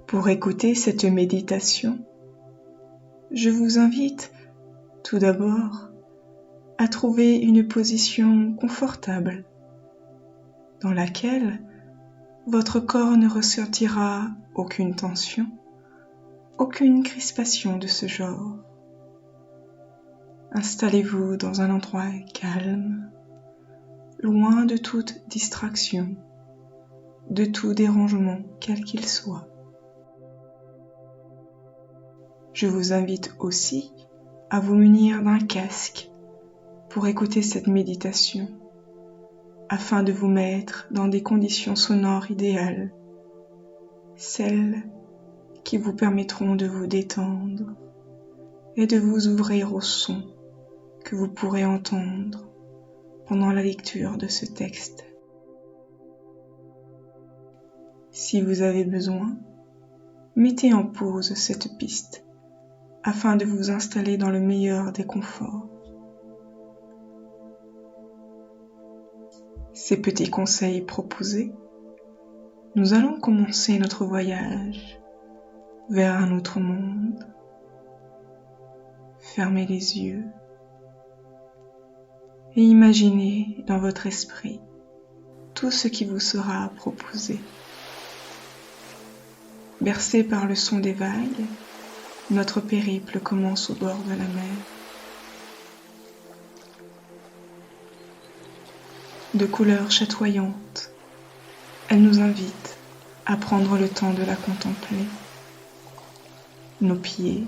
Pour écouter cette méditation, je vous invite tout d'abord à trouver une position confortable dans laquelle votre corps ne ressentira aucune tension, aucune crispation de ce genre. Installez-vous dans un endroit calme, loin de toute distraction, de tout dérangement quel qu'il soit. Je vous invite aussi à vous munir d'un casque pour écouter cette méditation, afin de vous mettre dans des conditions sonores idéales, celles qui vous permettront de vous détendre et de vous ouvrir au son que vous pourrez entendre pendant la lecture de ce texte. Si vous avez besoin, mettez en pause cette piste afin de vous installer dans le meilleur des conforts. Ces petits conseils proposés, nous allons commencer notre voyage vers un autre monde. Fermez les yeux et imaginez dans votre esprit tout ce qui vous sera proposé. Bercé par le son des vagues, notre périple commence au bord de la mer. De couleurs chatoyantes, elle nous invite à prendre le temps de la contempler. Nos pieds,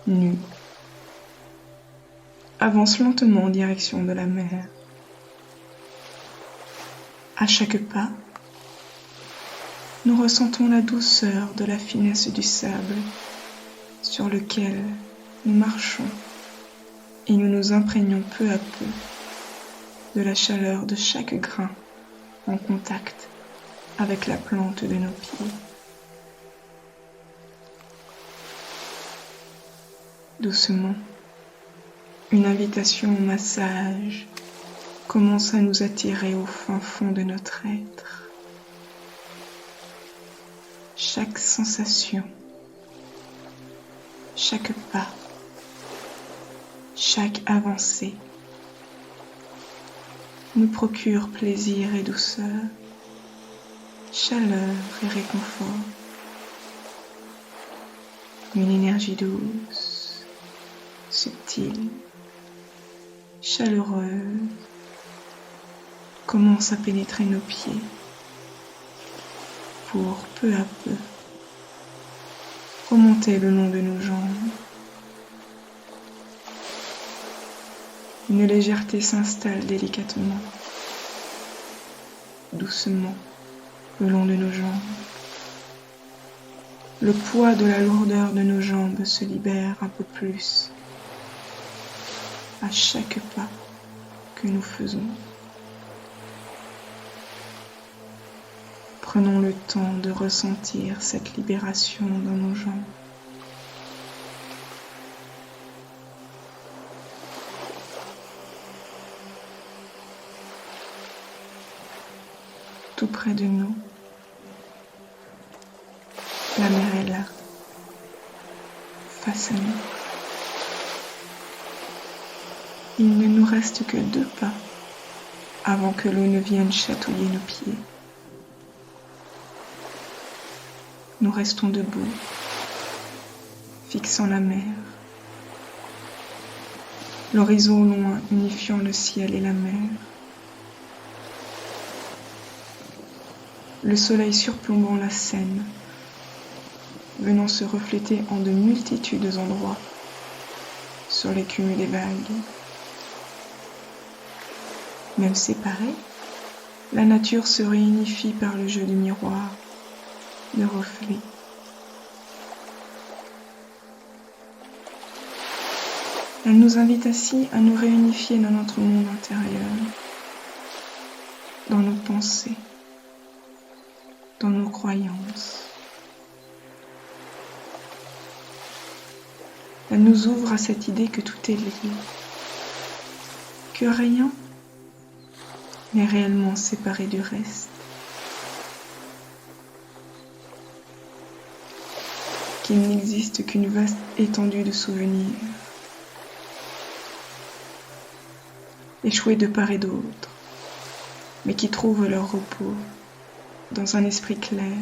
nus, avancent lentement en direction de la mer. À chaque pas, nous ressentons la douceur de la finesse du sable sur lequel nous marchons et nous nous imprégnons peu à peu de la chaleur de chaque grain en contact avec la plante de nos pieds. Doucement, une invitation au massage commence à nous attirer au fin fond de notre être. Chaque sensation, chaque pas, chaque avancée nous procure plaisir et douceur, chaleur et réconfort. Une énergie douce, subtile, chaleureuse commence à pénétrer nos pieds pour peu à peu remonter le long de nos jambes. Une légèreté s'installe délicatement, doucement, le long de nos jambes. Le poids de la lourdeur de nos jambes se libère un peu plus à chaque pas que nous faisons. Prenons le temps de ressentir cette libération dans nos jambes. Tout près de nous, la mer est là, face à nous. Il ne nous reste que 2 pas avant que l'eau ne vienne chatouiller nos pieds. Nous restons debout, fixant la mer, l'horizon au loin unifiant le ciel et la mer. Le soleil surplombant la Seine, venant se refléter en de multitudes d'endroits sur l'écume des vagues. Même séparée, la nature se réunifie par le jeu du miroir, de reflets. Elle nous invite ainsi à nous réunifier dans notre monde intérieur, dans nos pensées, dans nos croyances. Elle nous ouvre à cette idée que tout est lié, que rien n'est réellement séparé du reste. qu'il n'existe qu'une vaste étendue de souvenirs, échoués de part et d'autre, mais qui trouvent leur repos dans un esprit clair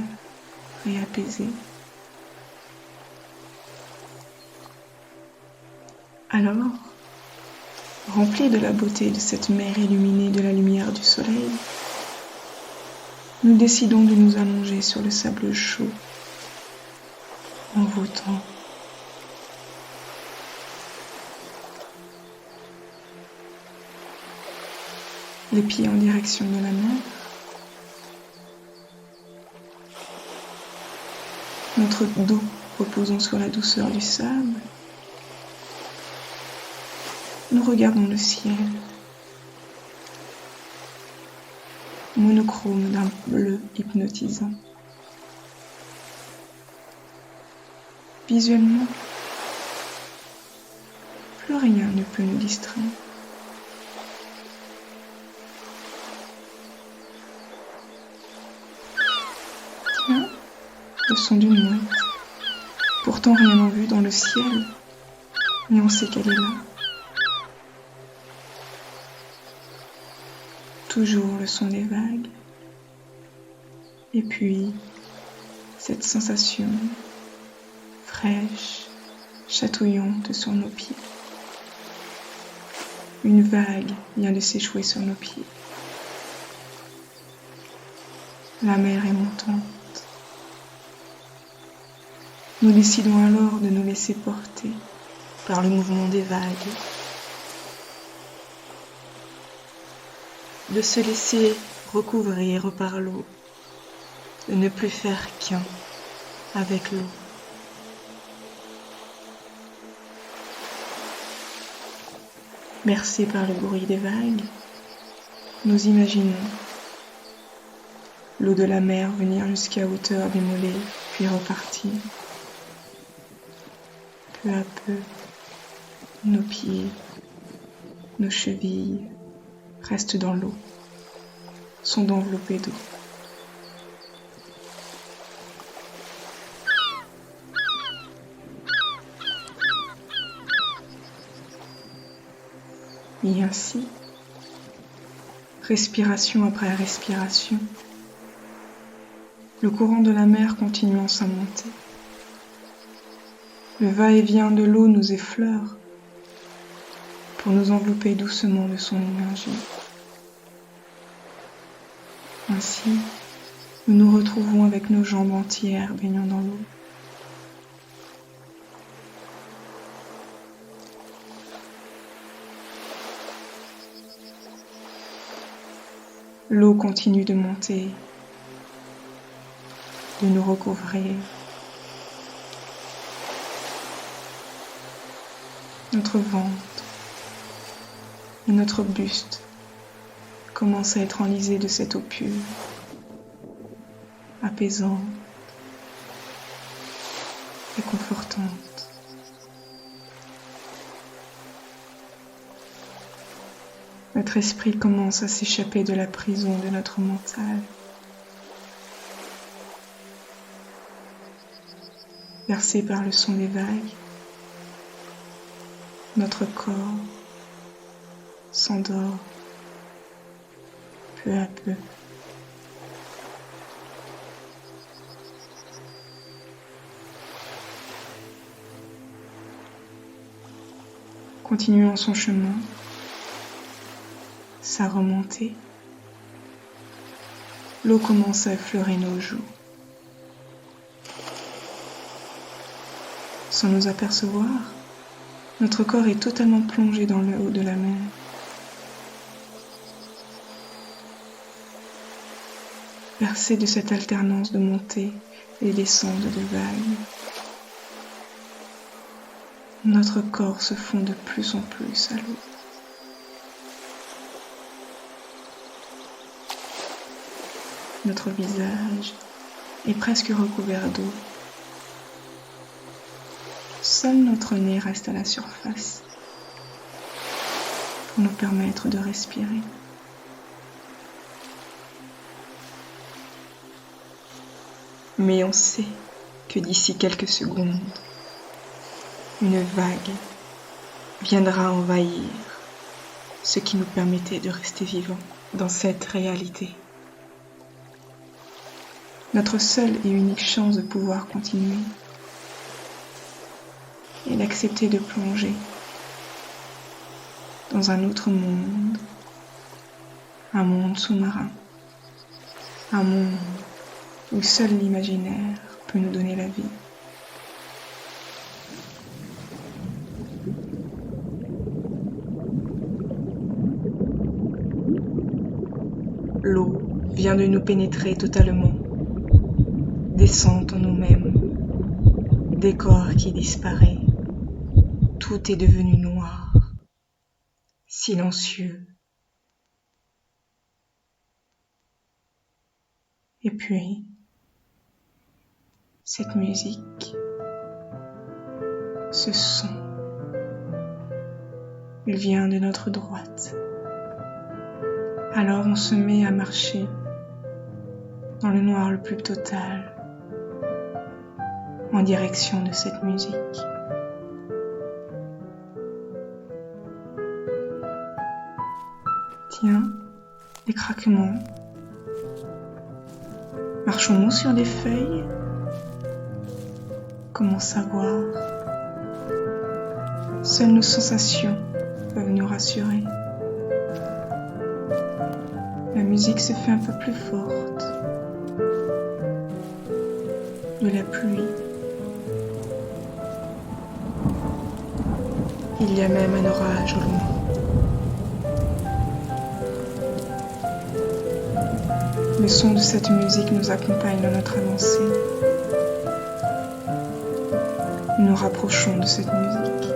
et apaisé. Alors, remplis de la beauté de cette mer illuminée de la lumière du soleil, nous décidons de nous allonger sur le sable chaud, en voûtant. Les pieds en direction de la mer, notre dos reposant sur la douceur du sable. Nous regardons le ciel, monochrome d'un bleu hypnotisant. Visuellement, plus rien ne peut nous distraire. Tiens, le son d'une mouette. Pourtant rien en vue dans le ciel, mais on sait qu'elle est là. Toujours le son des vagues. Et puis, cette sensation fraîche, chatouillante sur nos pieds. Une vague vient de s'échouer sur nos pieds. La mer est montante. Nous décidons alors de nous laisser porter par le mouvement des vagues, de se laisser recouvrir par l'eau, de ne plus faire qu'un avec l'eau. Bercés par le bruit des vagues, nous imaginons l'eau de la mer venir jusqu'à hauteur des mollets, puis repartir. Peu à peu, nos pieds, nos chevilles restent dans l'eau, sont enveloppés d'eau. Et ainsi, respiration après respiration, le courant de la mer continuant sa montée. Le va-et-vient de l'eau nous effleure pour nous envelopper doucement de son énergie. Ainsi, nous nous retrouvons avec nos jambes entières baignant dans l'eau. L'eau continue de monter, de nous recouvrir. Notre ventre et notre buste commencent à être enlisés de cette eau pure, apaisante et confortante. Notre esprit commence à s'échapper de la prison de notre mental. Bercé par le son des vagues, notre corps s'endort peu à peu. Continuons son chemin, sa remontée. L'eau commence à effleurer nos joues. Sans nous apercevoir, notre corps est totalement plongé dans le haut de la mer. Bercé de cette alternance de montée et descente de vagues, notre corps se fond de plus en plus à l'eau. Notre visage est presque recouvert d'eau. Seul notre nez reste à la surface pour nous permettre de respirer. Mais on sait que d'ici quelques secondes, une vague viendra envahir ce qui nous permettait de rester vivants dans cette réalité. Notre seule et unique chance de pouvoir continuer est d'accepter de plonger dans un autre monde, un monde sous-marin, un monde où seul l'imaginaire peut nous donner la vie. L'eau vient de nous pénétrer totalement, descend en nous-mêmes, décor qui disparaît, tout est devenu noir, silencieux. Et puis, cette musique, ce son, il vient de notre droite. Alors on se met à marcher dans le noir le plus total, en direction de cette musique. Tiens, des craquements. Marchons-nous sur des feuilles? Comment savoir? Seules nos sensations peuvent nous rassurer. La musique se fait un peu plus forte. De la pluie. Il y a même un orage au loin. Le son de cette musique nous accompagne dans notre avancée. Nous nous rapprochons de cette musique.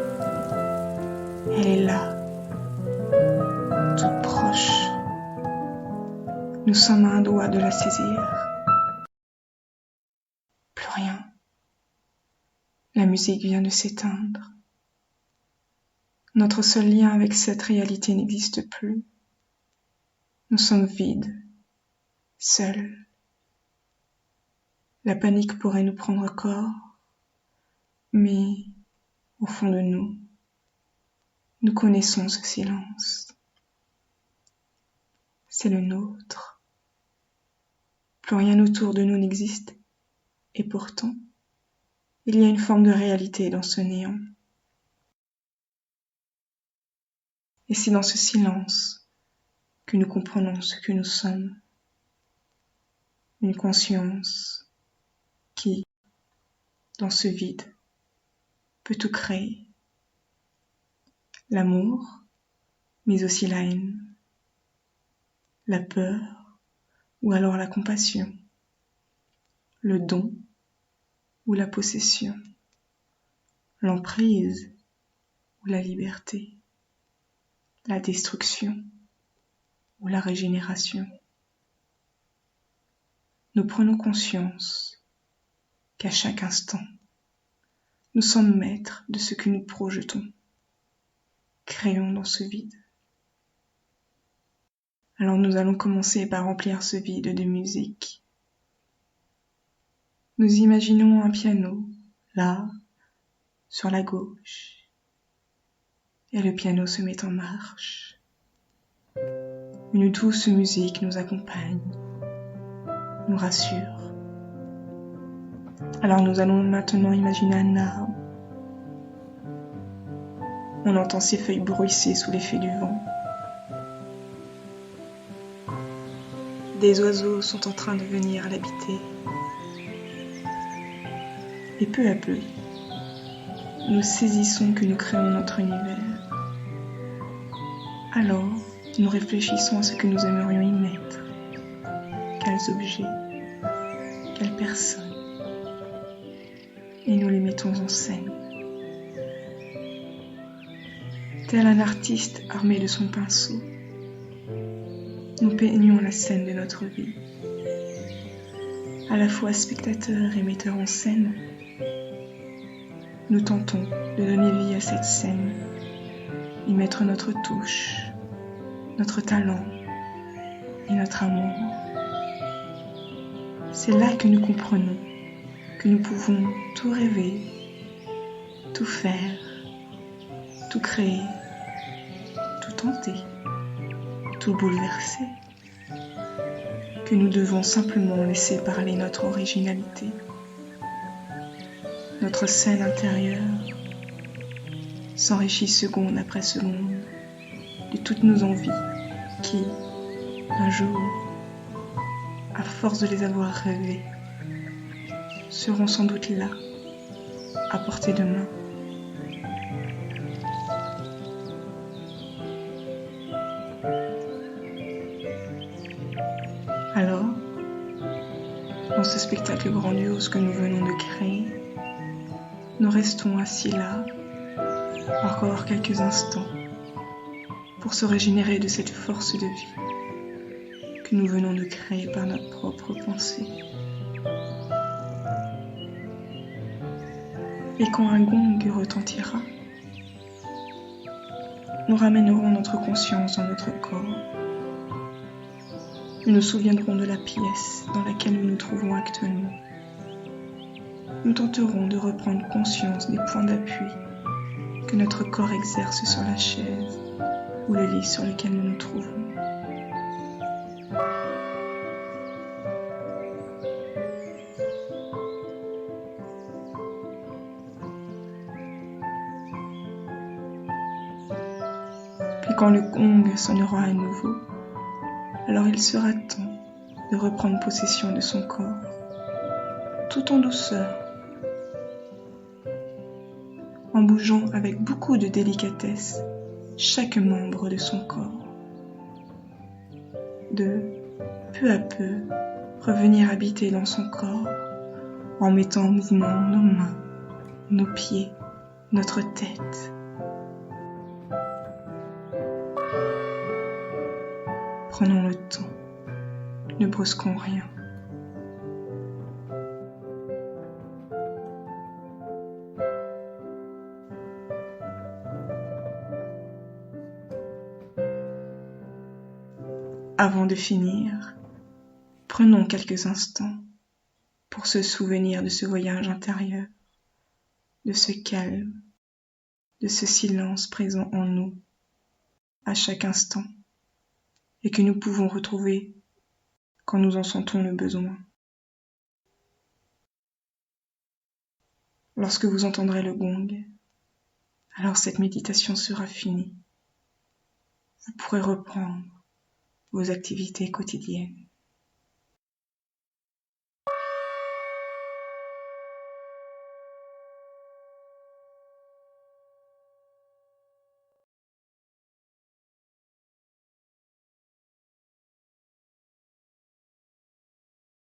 Elle est là, toute proche. Nous sommes à un doigt de la saisir. Plus rien. La musique vient de s'éteindre. Notre seul lien avec cette réalité n'existe plus. Nous sommes vides, seuls. La panique pourrait nous prendre corps, mais au fond de nous, nous connaissons ce silence. C'est le nôtre. Plus rien autour de nous n'existe, et pourtant, il y a une forme de réalité dans ce néant. Et c'est dans ce silence que nous comprenons ce que nous sommes. Une conscience qui, dans ce vide, peut tout créer. L'amour, mais aussi la haine, la peur ou alors la compassion, le don ou la possession, l'emprise ou la liberté, la destruction ou la régénération. Nous prenons conscience qu'à chaque instant, nous sommes maîtres de ce que nous projetons, créons dans ce vide. Alors nous allons commencer par remplir ce vide de musique. Nous imaginons un piano, là, sur la gauche, et le piano se met en marche. Une douce musique nous accompagne, nous rassure. Alors nous allons maintenant imaginer un arbre. On entend ses feuilles bruisser sous l'effet du vent. Des oiseaux sont en train de venir l'habiter. Et peu à peu, nous saisissons que nous créons notre univers. Alors, nous réfléchissons à ce que nous aimerions y mettre. Quels objets, quelles personnes. Et nous les mettons en scène. Tel un artiste armé de son pinceau, nous peignons la scène de notre vie. À la fois spectateurs et metteurs en scène, nous tentons de donner vie à cette scène, y mettre notre touche, notre talent et notre amour. C'est là que nous comprenons que nous pouvons tout rêver, tout faire, tout créer, tout tenter, tout bouleverser, que nous devons simplement laisser parler notre originalité, notre scène intérieure s'enrichit seconde après seconde de toutes nos envies qui, un jour, à force de les avoir rêvées, seront sans doute là, à portée de main. Alors, dans ce spectacle grandiose que nous venons de créer, nous restons assis là, encore quelques instants, pour se régénérer de cette force de vie que nous venons de créer par notre propre pensée. Et quand un gong retentira, nous ramènerons notre conscience dans notre corps. Nous nous souviendrons de la pièce dans laquelle nous nous trouvons actuellement. Nous tenterons de reprendre conscience des points d'appui que notre corps exerce sur la chaise ou le lit sur lequel nous nous trouvons. Puis quand le gong sonnera à nouveau, alors il sera temps de reprendre possession de son corps, tout en douceur, en bougeant avec beaucoup de délicatesse chaque membre de son corps. De peu à peu revenir habiter dans son corps en mettant en mouvement nos mains, nos pieds, notre tête. Prenons le temps, ne brusquons rien. Avant de finir, prenons quelques instants pour se souvenir de ce voyage intérieur, de ce calme, de ce silence présent en nous à chaque instant et que nous pouvons retrouver quand nous en sentons le besoin. Lorsque vous entendrez le gong, alors cette méditation sera finie. Vous pourrez reprendre vos activités quotidiennes.